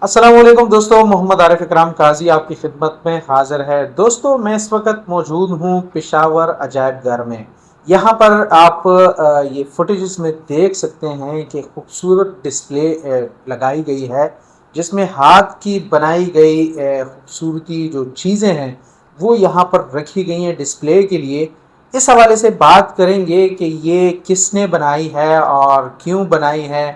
السلام علیکم دوستوں، محمد عارف اکرام قاضی آپ کی خدمت میں حاضر ہے۔ دوستوں میں اس وقت موجود ہوں پشاور عجائب گھر میں۔ یہاں پر آپ یہ فوٹیجز میں دیکھ سکتے ہیں کہ خوبصورت ڈسپلے لگائی گئی ہے، جس میں ہاتھ کی بنائی گئی خوبصورتی جو چیزیں ہیں وہ یہاں پر رکھی گئی ہیں ڈسپلے کے لیے۔ اس حوالے سے بات کریں گے کہ یہ کس نے بنائی ہے اور کیوں بنائی ہے،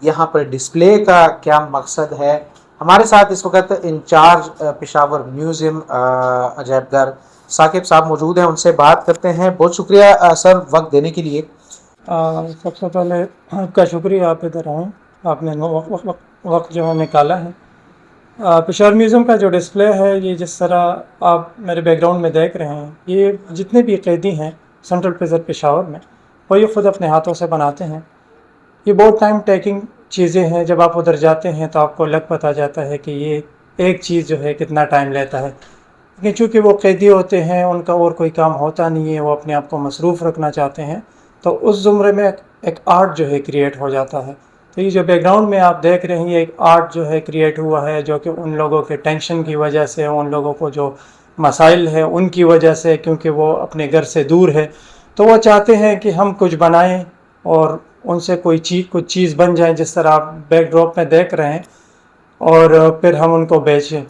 یہاں پر ڈسپلے کا کیا مقصد ہے۔ ہمارے ساتھ اس وقت انچارج پشاور میوزیم عجائب گھر ثاقب صاحب موجود ہیں، ان سے بات کرتے ہیں۔ بہت شکریہ سر وقت دینے کے لیے۔ سب سے پہلے آپ کا شکریہ، آپ ادھر آئیں، آپ نے وقت جو ہے نکالا ہے۔ پشاور میوزیم کا جو ڈسپلے ہے، یہ جس طرح آپ میرے بیک گراؤنڈ میں دیکھ رہے ہیں، یہ جتنے بھی قیدی ہیں سینٹرل پریزن پشاور میں، وہ یہ خود اپنے ہاتھوں سے بناتے ہیں۔ یہ بہت ٹائم ٹیکنگ چیزیں ہیں، جب آپ ادھر جاتے ہیں تو آپ کو لگ پتہ جاتا ہے کہ یہ ایک چیز جو ہے کتنا ٹائم لیتا ہے، لیکن چونکہ وہ قیدی ہوتے ہیں، ان کا اور کوئی کام ہوتا نہیں ہے، وہ اپنے آپ کو مصروف رکھنا چاہتے ہیں، تو اس زمرے میں ایک آرٹ جو ہے کریٹ ہو جاتا ہے۔ تو یہ جو بیک گراؤنڈ میں آپ دیکھ رہے ہیں، یہ ایک آرٹ جو ہے کریٹ ہوا ہے، جو کہ ان لوگوں کے ٹینشن کی وجہ سے، ان لوگوں کو جو مسائل ہے ان کی وجہ سے، کیونکہ وہ اپنے گھر سے دور ہے، تو وہ چاہتے ہیں کہ ہم کچھ بنائیں اور ان سے کچھ چیز بن جائیں، جس طرح آپ بیک ڈراپ میں دیکھ رہے ہیں، اور پھر ہم ان کو بیچیں۔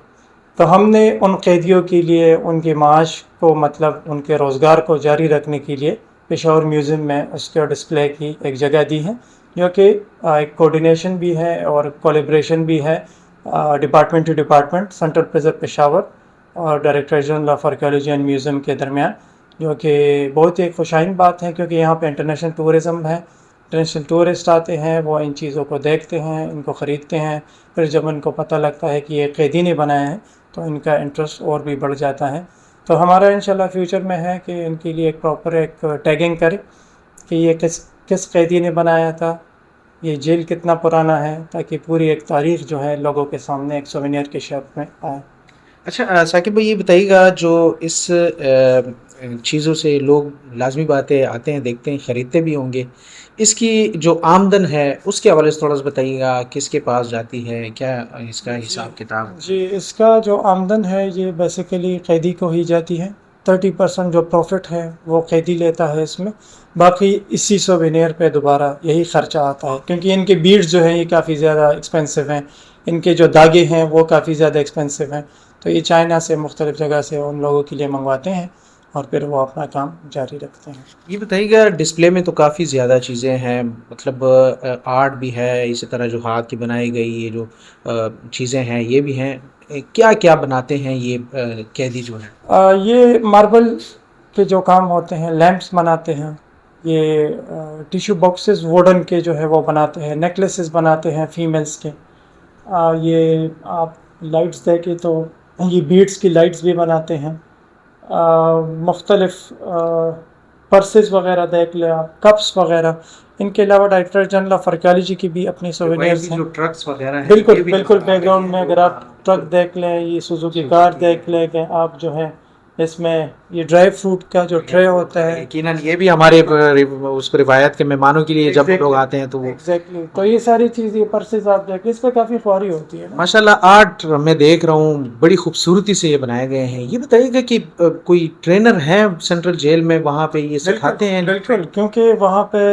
تو ہم نے ان قیدیوں کے لیے ان کے معاش کو، مطلب ان کے روزگار کو جاری رکھنے کے لیے پشاور میوزیم میں اس کے ڈسپلے کی ایک جگہ دی ہے، جو کہ ایک کوارڈینیشن بھی ہے اور کولیبریشن بھی ہے department to department, central prison Peshawar اور director general of archaeology and museum کے درمیان، جو کہ بہت ہی خوشائن بات ہے، کیونکہ یہاں پہ انٹرنیشنل ٹورزم ہے، انٹرنیشنل ٹورسٹ آتے ہیں، وہ ان چیزوں کو دیکھتے ہیں، ان کو خریدتے ہیں، پھر جب ان کو پتہ لگتا ہے کہ یہ قیدی نے بنایا ہے تو ان کا انٹرسٹ اور بھی بڑھ جاتا ہے۔ تو ہمارا انشاءاللہ فیوچر میں ہے کہ ان کے لیے ایک پراپر ایک ٹیگنگ کرے کہ یہ کس قیدی نے بنایا تھا، یہ جیل کتنا پرانا ہے، تاکہ پوری ایک تاریخ جو ہے لوگوں کے سامنے ایک سوینئر کے شکل میں آئے۔ اچھا ثاقب بھائی، یہ بتائیے گا، جو اس چیزوں سے لوگ لازمی باتیں آتے ہیں، دیکھتے ہیں، خریدتے بھی ہوں گے، اس کی جو آمدن ہے اس کے حوالے سے تھوڑا سا بتائیے گا، کس کے پاس جاتی ہے، کیا اس کا حساب کتاب؟ جی، اس کا جو آمدن ہے یہ بیسیکلی قیدی کو ہی جاتی ہے۔ 30% جو پروفٹ ہے وہ قیدی لیتا ہے اس میں، باقی اسی سوینئر پہ دوبارہ یہی خرچہ آتا ہے، کیونکہ ان کے بیڈز جو ہیں یہ کافی زیادہ ایکسپینسو ہیں، ان کے جو داغے ہیں وہ کافی زیادہ ایکسپینسو ہیں، تو یہ چائنا سے مختلف جگہ سے ان لوگوں کے لیے منگواتے ہیں اور پھر وہ اپنا کام جاری رکھتے ہیں۔ یہ بتائیے گا، ڈسپلے میں تو کافی زیادہ چیزیں ہیں، مطلب آرٹ بھی ہے، اسی طرح جو ہاتھ کی بنائی گئی یہ جو چیزیں ہیں یہ بھی ہیں، کیا کیا بناتے ہیں یہ قیدی جو ہے؟ یہ ماربل کے جو کام ہوتے ہیں، لیمپس بناتے ہیں، یہ ٹیشو باکسز ووڈن کے جو ہے وہ بناتے ہیں، نیکلیسز بناتے ہیں فیمیلز کے، یہ آپ لائٹس دیکھیں تو یہ بیڈز کی لائٹس بھی بناتے ہیں، مختلف پرسز وغیرہ دیکھ لیں آپ، کپس وغیرہ۔ ان کے علاوہ ڈائریکٹر جنرل آف آرکیالوجی کی بھی اپنی سوینئرز ہیں۔ جو ٹرکس وغیرہ ہیں، بالکل بالکل، بیک گراؤنڈ میں اگر آپ ٹرک دیکھ لیں، یہ سوزوکی کار دیکھ لیں کہ آپ جو ہے، اس میں یہ ڈرائی فروٹ کا جو ٹرے ہوتا ہے، یقیناً یہ بھی ہمارے اس روایت کے مہمانوں کے لیے جب لوگ آتے ہیں تو وہ ایگزیکٹلی، تو یہ ساری چیز، یہ پرسز آپ دیکھیں، اس پہ کافی خواری ہوتی ہے نا۔ ماشاءاللہ آرٹ میں دیکھ رہا ہوں، بڑی خوبصورتی سے یہ بنائے گئے ہیں۔ یہ بتائیے گا کہ کوئی ٹرینر ہے سینٹرل جیل میں، وہاں پہ یہ سکھاتے ہیں؟ بالکل، کیونکہ وہاں پہ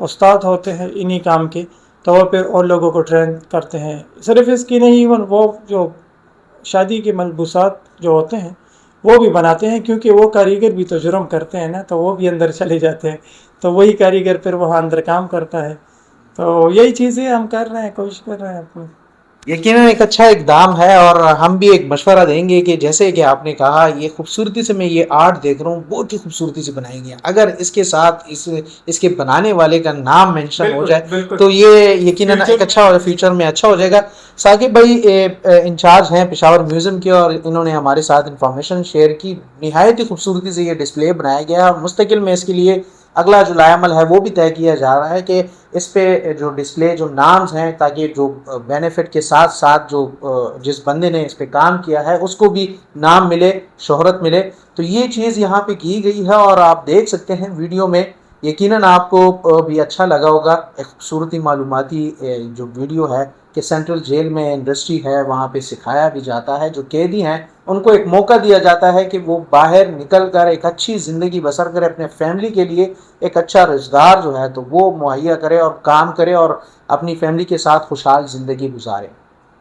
استاد ہوتے ہیں انہی کام کے، تو وہ پھر اور لوگوں کو ٹرین کرتے ہیں۔ صرف اس کی نہیں، ایون وہ جو شادی کے ملبوسات جو ہوتے ہیں وہ بھی بناتے ہیں، کیونکہ وہ کاریگر بھی تو جرم کرتے ہیں نا، تو وہ بھی اندر چلے جاتے ہیں، تو وہی کاریگر پھر وہاں اندر کام کرتا ہے۔ تو یہی چیزیں ہم کر رہے ہیں، کوشش کر رہے ہیں اپنی۔ یقیناً ایک اچھا اقدام ہے، اور ہم بھی ایک مشورہ دیں گے کہ جیسے کہ آپ نے کہا، یہ خوبصورتی سے میں یہ آرٹ دیکھ رہا ہوں، بہت ہی خوبصورتی سے بنائی گئی ہے۔ اگر اس کے ساتھ اس کے بنانے والے کا نام مینشن ہو جائے تو یہ یقیناً ایک اچھا فیوچر میں اچھا ہو جائے گا۔ ثاقب بھائی انچارج ہیں پشاور میوزیم کے، اور انہوں نے ہمارے ساتھ انفارمیشن شیئر کی۔ نہایت ہی خوبصورتی سے یہ ڈسپلے بنایا گیا ہے، اور مستقل میں اس کے لیے اگلا جو لائے عمل ہے وہ بھی طے کیا جا رہا ہے کہ اس پہ جو ڈسپلے جو نامز ہیں، تاکہ جو بینیفٹ کے ساتھ ساتھ جو جس بندے نے اس پہ کام کیا ہے اس کو بھی نام ملے، شہرت ملے۔ تو یہ چیز یہاں پہ کی گئی ہے، اور آپ دیکھ سکتے ہیں ویڈیو میں، یقیناً آپ کو بھی اچھا لگا ہوگا۔ ایک خوبصورتی معلوماتی جو ویڈیو ہے کہ سینٹرل جیل میں انڈسٹری ہے، وہاں پہ سکھایا بھی جاتا ہے، جو قیدی ہیں ان کو ایک موقع دیا جاتا ہے کہ وہ باہر نکل کر ایک اچھی زندگی بسر کرے، اپنے فیملی کے لیے ایک اچھا روزگار جو ہے تو وہ مہیا کرے اور کام کرے اور اپنی فیملی کے ساتھ خوشحال زندگی گزارے۔